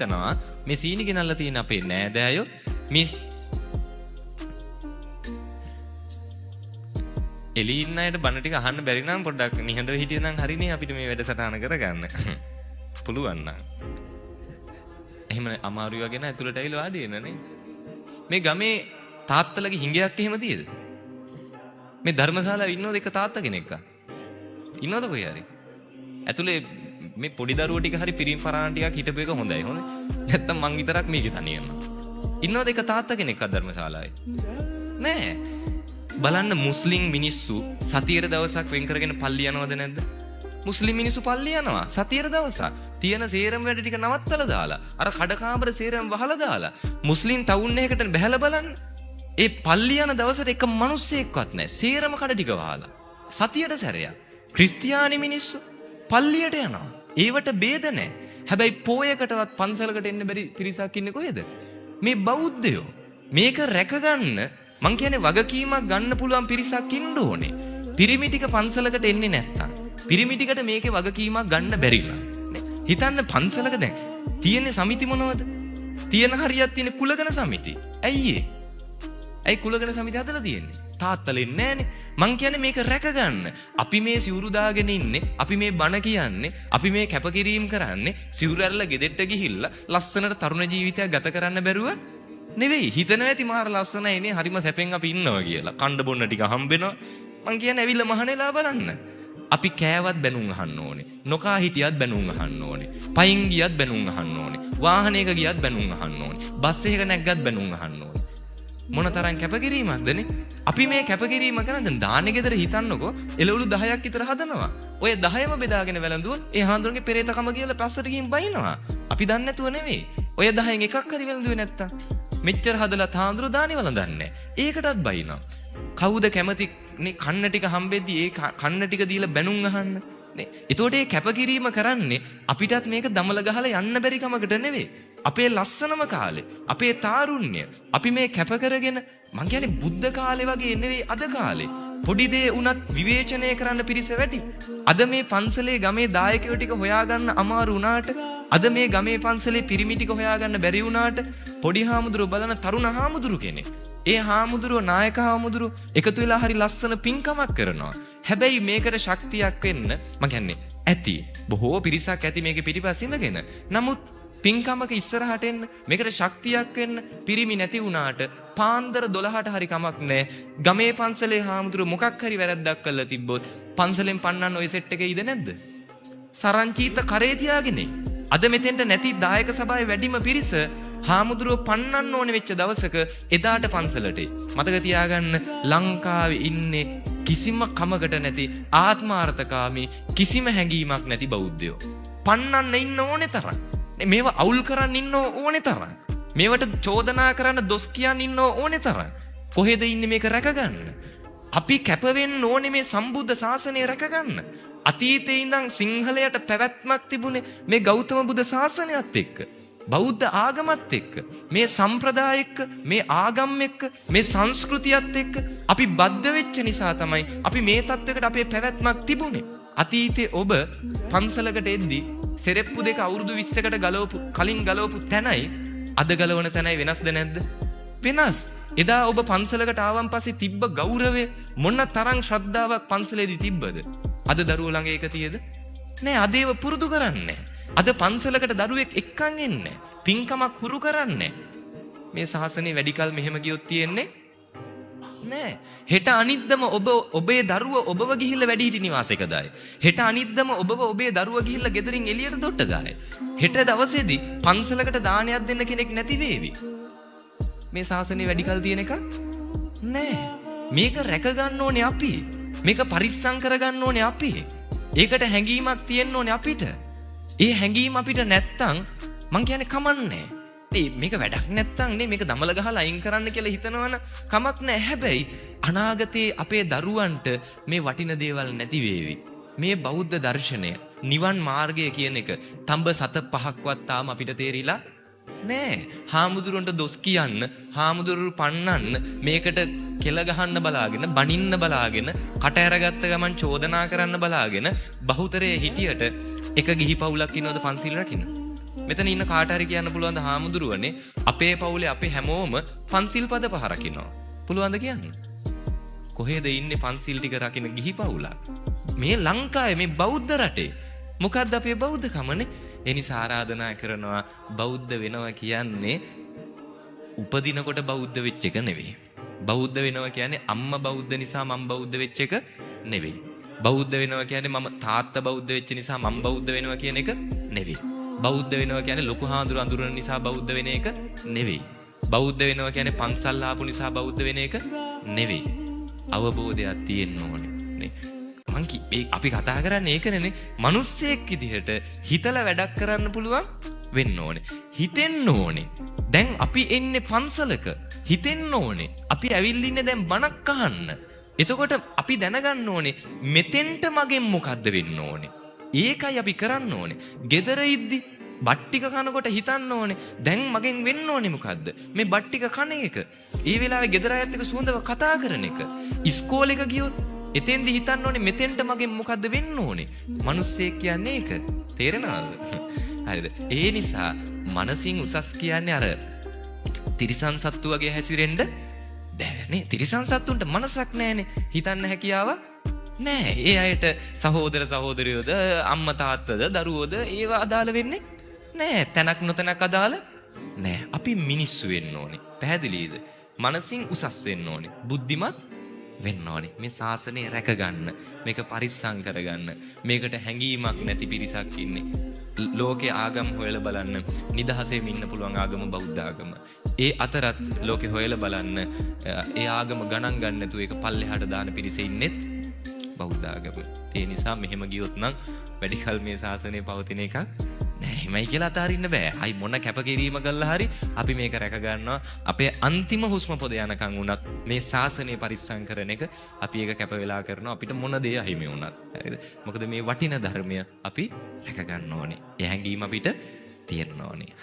තනවා මේ සීනි ගෙනල්ලා තියෙන අපේ නෑදෑයෝ මිස් එළි ඉන්න අයට බණ ටික අහන්න බැරි නම් පොඩ්ඩක් නිහඬව හිටියනම් හරිනේ අපිට මේ වැඩසටහන කරගන්න. පුළුවන් නම්. එහෙම අමාරුයි වගේ නෑ ඇතුළට ඇවිල්ලා වාඩි වෙනනේ. මේ ගමේ තාත්තලගේ හිඟයක් එහෙම තියෙද? මේ ධර්මශාලාවේ ඉන්නවද එක තාත්තා කෙනෙක්? ඉන්නවද කොයි හරි? ඇතුලේ මේ පොඩි දරුවෝ ටික හරි පිරිම් පරාණ ටිකක් හිටපු එක හොඳයි. හොඳයි. නැත්තම් මං විතරක් මේකේ තනියම. ඉන්නවද එක තාත්තා කෙනෙක් ධර්මශාලාවේ? නෑ. බලන්න මුස්ලිම් මිනිස්සු සතියේ දවසක් වෙන් කරගෙන පල්ලි යනවද නැද්ද? මුස්ලිම් මිනිස්සු පල්ලි යනවා සතියේ දවසක්. තියෙන සේරම වැඩ ටික නවත්තලා දාලා අර කඩකාමර සේරම වහලා දාලා මුස්ලිම් ටවුන් එකකට බහැලා බලන්න. ඒ පල්ලි යන දවසට එක මිනිස්සෙක්වත් නැහැ. සේරම කඩ ටික වහලා. සතියට සැරයක්. ක්‍රිස්තියානි මිනිස්සු පල්ලියට යනවා. ඒවට ભેද නැහැ. හැබැයි පෝයකටවත් පන්සලකට එන්න බැරි පිරිසක් ඉන්නේ කොහෙද? මේ බෞද්ධයෝ. මේක රැකගන්න මං කියන්නේ වගකීමක් ගන්න පුළුවන් පිරිසක් ඉන්න ඕනේ. පිරිමි ටික පන්සලකට එන්නේ නැත්තම්. පිරිමි ටිකට මේකේ වගකීමක් ගන්න බැරිලා. හිතන්න පන්සලක දැන් තියෙන සමිති මොනවද? තියෙන හරියක් තියෙන කුලගණ සමිති. ඇයි ඒ? ඇයි කුලගණ සමිති හදලා තියෙන්නේ? තාත්තලෙන් නෑනේ. මං කියන්නේ මේක රැකගන්න. අපි මේ සිවුරු දාගෙන ඉන්නේ, අපි මේ බණ කියන්නේ, අපි මේ කැපකිරීම කරන්නේ සිවුරු ඇරලා ගෙදෙට්ට ගිහිල්ලා ලස්සනට තරුණ ජීවිතයක් ගත කරන්න බැරුව නෙවෙයි. හිතනවා ඇති මාර ලස්සනයිනේ, හරිම සැපෙන් අපි ඉන්නවා කියලා. කණ්ඩ බොන්න ටික හම්බෙනවා. මං කියන්නේ ඇවිල්ලා මහණෙලා බලන්න. අපි කෑවත් බැනුම් අහන්න ඕනේ. නොකා හිටියත් බැනුම් අහන්න ඕනේ. පයින් ගියත් බැනුම් අහන්න ඕනේ. වාහනයක ගියත් බැනුම් අහන්න ඕනේ. බස් එකක නැග්ගත් බැනුම් අහන්න ඕනේ. මොන තරම් කැපකිරීමක්දනේ? අපි මේ කැපකිරීම කරන දැන් දාන්නේ ගෙදර හිතන්නකෝ එළවලු 10ක් විතර හදනවා. ඔය 10ම බෙදාගෙන වැළඳුවොත් ඒ හාමුදුරන්ගේ පෙරේතකම කියලා පස්සට ගිහින් බයිනවා. අපි දන්නේ නැතුව නෙවෙයි. ඔය 10න් එකක් හරි වැළඳුවේ නැත්තම් මෙච්චර හදලා හාමුදුරු දානේ වළඳන්නේ. ඒකටත් බයිනවා. කවුද කැමති නේ කන්න ටික හම්බෙද්දි ඒ කන්න ටික දීලා බැනුම් අහන්න නේ? එතකොට මේ කැපකිරීම කරන්නේ අපිටත් මේක දමල ගහලා යන්න බැරි කමකට නෙවෙයි. අපේ ලස්සනම කාලේ, අපේ තාරුණ්‍ය අපි මේ කැප කරගෙන මං කියන්නේ බුද්ධ කාලේ වගේ නෙවෙයි අද කාලේ. පොඩි දේ උනත් විවේචනය කරන්න පිරිස වැඩි. අද මේ පන්සලේ ගමේ දායකයෝ ටික හොයාගන්න අමාරු වුණාට, අද මේ ගමේ පන්සලේ පිරිමි ටික හොයාගන්න බැරි වුණාට පොඩි හාමුදුරුවෝ බලන තරුණ හාමුදුරු කෙනෙක්. ඒ හාමුදුරුවෝ නායක හාමුදුරුවෝ එකතු වෙලා හරි ලස්සන පින්කමක් කරනවා. හැබැයි මේකට ශක්තියක් වෙන්න මං කියන්නේ ඇති. බොහෝ පිරිසක් ඇති මේකේ පිටිපස්ස ඉඳගෙන. නමුත් පින්කමක ඉස්සරහට එන්න මේකට ශක්තියක් වෙන්න පිරිමි නැති වුණාට පාන්දර 12ට හරි කමක් නැහැ. ගමේ පන්සලේ හාමුදුරුවෝ මොකක් හරි වැරද්දක් කළා තිබ්බොත් පන්සලෙන් පන්නන්න ওই සෙට් එකේ ඉද නැද්ද? සරංචීත කරේ තියාගෙන. අද මෙතෙන්ට නැති දායක සභාවේ වැඩිම පිරිස හාමුදුරුවෝ පන්නන්න ඕනේ වෙච්ච දවසක එදාට පන්සලට. මතක තියාගන්න ලංකාවේ ඉන්නේ කිසිම කමකට නැති ආත්මාර්ථකාමී කිසිම හැඟීමක් නැති බෞද්ධයෝ. පන්නන්න ඉන්න ඕනේ තරම්. මේවා අවුල් කරන්න ඉන්න ඕනේ තරම්. මේවට චෝදනා කරන්න දොස් කියන්න ඉන්න ඕනේ තරම්. කොහෙද ඉන්නේ මේක රැකගන්න? අපි කැප වෙන්න ඕනේ මේ සම්බුද්ධ ශාසනය රැකගන්න. අතීතේ ඉඳන් සිංහලයට පැවැත්මක් තිබුණේ මේ ගෞතම බුදු ශාසනයත් එක්ක. බෞද්ධ ආගමත් එක්ක, මේ සම්ප්‍රදාය එක්ක, මේ ආගම් එක්ක, මේ සංස්කෘතියත් එක්ක අපි බද්ධ වෙච්ච නිසා තමයි අපි මේ තත්වයකට අපේ පැවැත්මක් තිබුණේ. අතීතේ ඔබ පන්සලකට එද්දි සෙරෙප්පු දෙක අවුරුදු 20කට කලින් ගලවපු තැනයි අද ගලවන තැනයි වෙනස්ද නැද්ද? වෙනස්. එදා ඔබ පන්සලකට ආවන් පස්සේ තිබ්බ ගෞරවය මොන තරම් ශ්‍රද්ධාවක් පන්සලේදී තිබ්බද? අද දරුවෝ ළඟ ඒක තියෙද? නෑ. අද ඒව පුරුදු කරන්නේ. අද පන්සලකට දරුවෙක් එක්කන් එන්නේ. පින්කමක් හුරු කරන්නේ. මේ ශාසනය වැඩි කල මෙහෙම ගියොත් තියෙන්නේ නෑ. හෙට අනිද්දම ඔබේ දරුව ඔබව ගිහිල්ලා වැඩිහිටි නිවාසයක දායි. හෙට අනිද්දම ඔබේ දරුව ගිහිල්ලා ගෙදරින් එළියට දොට්ට දායි. හෙට දවසේදී පන්සලකට දානයක් දෙන්න කෙනෙක් නැති වේවි. මේ ශාසනය වැඩි කල තියෙන එක නෑ. මේක රැක ගන්න ඕනේ අපි. මේක පරිස්සම් කර ගන්න ඕනේ අපි. ඒකට හැඟීමක් තියෙන්න ඕනේ අපිට. ඒ හැඟීම අපිට නැත්තම් මං කියන්නේ කමන්නේ. මේක වැඩක් නැත්තම් නේ මේක දමල ගහලා අයින් කරන්න කියලා හිතනවනම් කමක් නැහැ. හැබැයි අනාගතේ අපේ දරුවන්ට මේ වටින දේවල් නැති වේවි. මේ බෞද්ධ දර්ශනය, නිවන් මාර්ගය කියන එක තඹ සත පහක්වත් තාම අපිට තේරිලා නෑ. හාමුදුරුවන්ට දොස් කියන්න, හාමුදුරුවෝ පන්නන්න, මේකට කෙල ගහන්න බලාගෙන, බනින්න බලාගෙන, කට ඇරගත්ත ගමන් චෝදනා කරන්න බලාගෙන බහුතරයේ හිටියට එක ගිහි පවුලක් ඉන්නවද පන්සිල් රකින්න? මෙතන ඉන්න කාට හරි කියන්න පුළුවන් ද හාමුදුරුවනේ අපේ පවුලේ අපි හැමෝම පන්සිල් පද 5 රකින්නවා. පුළුවන්ද කියන්න? කොහෙද ඉන්නේ පන්සිල් ටික රකින්න ගිහි පවුලක්? මේ ලංකාවේ මේ බෞද්ධ රටේ. මොකද්ද අපේ බෞද්ධකමනේ? ඒ නිසා ආරාධනා කරනවා බෞද්ධ වෙනවා කියන්නේ උපදිනකොට බෞද්ධ වෙච්ච එක නෙවෙයි. බෞද්ධ වෙනවා කියන්නේ අම්මා බෞද්ධ නිසා මම බෞද්ධ වෙච්ච එක නෙවෙයි. බෞද්ධ වෙනවා කියන්නේ මම තාත්තා බෞද්ධ වෙච්ච නිසා මම බෞද්ධ වෙනවා කියන එක නෙවෙයි. බෞද්ධ වෙනවා කියන්නේ ලොකු හාමුදුරු අඳුරන නිසා බෞද්ධ වෙන එක නෙවෙයි. බෞද්ධ වෙනවා කියන්නේ පන්සල් ආපු නිසා බෞද්ධ වෙන එක නෙවෙයි. අවබෝධයක් තියෙන්න ඕනේ නේ. අපි කතා කරන්නේ ඒකනේ. මිනිස්සෙක් විදිහට හිතලා වැඩක් කරන්න පුළුවන් වෙන්න ඕනේ. හිතෙන්න ඕනේ. දැන් අපි එන්නේ පන්සලක. හිතෙන්න ඕනේ. අපි ඇවිල්ලා ඉන්නේ දැන් බණක් අහන්න. එතකොට අපි දැනගන්න ඕනේ මෙතෙන්ට මගෙන් මොකද්ද වෙන්න ඕනේ. ඒකයි අපි කරන්න ඕනේ. gedara ඉද්දි බට්ටික කනකොට හිතන්න ඕනේ දැන් මගෙන් වෙන්න ඕනේ මොකද්ද? මේ බට්ටික කන එක. ඒ වෙලාවේ gedara අයත් එක්ක සුවඳව කතා කරන එක. ඉස්කෝලේක ගියොත් එතෙන්දි හිතන්න ඕනේ මෙතෙන්ට මගෙන් මොකද්ද වෙන්න ඕනේ. මිනිස්සෙක් කියන්නේ ඒක. තේරෙනවද? හරිද? ඒ නිසා මනසින් උසස් කියන්නේ අර තිරිසන් සත්තු වගේ හැසිරෙන්න බෑනේ. තිරිසන් සත්තුන්ට මනසක් නැහැනේ. හිතන්න හැකියාවක් නෑ. ඒ අයට සහෝදර සහෝදරියෝද අම්මා තාත්තද දරුවෝද ඒවා අදාළ වෙන්නේ නෑ. තැනක් නොතැනක් අදාළ නෑ. අපි මිනිස්සු වෙන්න ඕනේ. පැහැදිලිද? මනසින් උසස් වෙන්න ඕනේ. බුද්ධිමත් වෙන්න ඕනේ. මේ ශාසනය රැකගන්න. මේක පරිස්සම් කරගන්න. මේකට හැඟීමක් නැති පිරිසක් ඉන්නේ. ලෝකේ ආගම් හොයලා බලන්න. නිදහසෙම ඉන්න පුළුවන් ආගම බෞද්ධ ආගම. ඒ අතරත් ලෝකේ හොයලා බලන්න. ඒ ආගම ගණන් ගන්න නැතුව ඒක පල්ලෙහාට දාන පිරිස ඉන්නෙත් බෞද්ධ ආගම. ඒ නිසා මෙහෙම ගියොත් නම් වැඩිකල් මේ ශාසනය පවතින එකක් නෑ. එහෙමයි කියලා අතාරින්න බෑ. අයි මොන කැපකිරීම කළා හරි අපි මේක රැක ගන්නවා. අපේ අන්තිම හුස්ම පොද යනකම් වුණත් මේ ශාසනය පරිස්සම් කරන එක අපි ඒක කැප වෙලා කරනවා. අපිට මොන දේ අහිමි වුණත්. හරිද? මොකද මේ වටිනා ධර්මය අපි රැක ගන්න ඕනේ. ඒ හැඟීම අපිට තියෙන්න ඕනේ.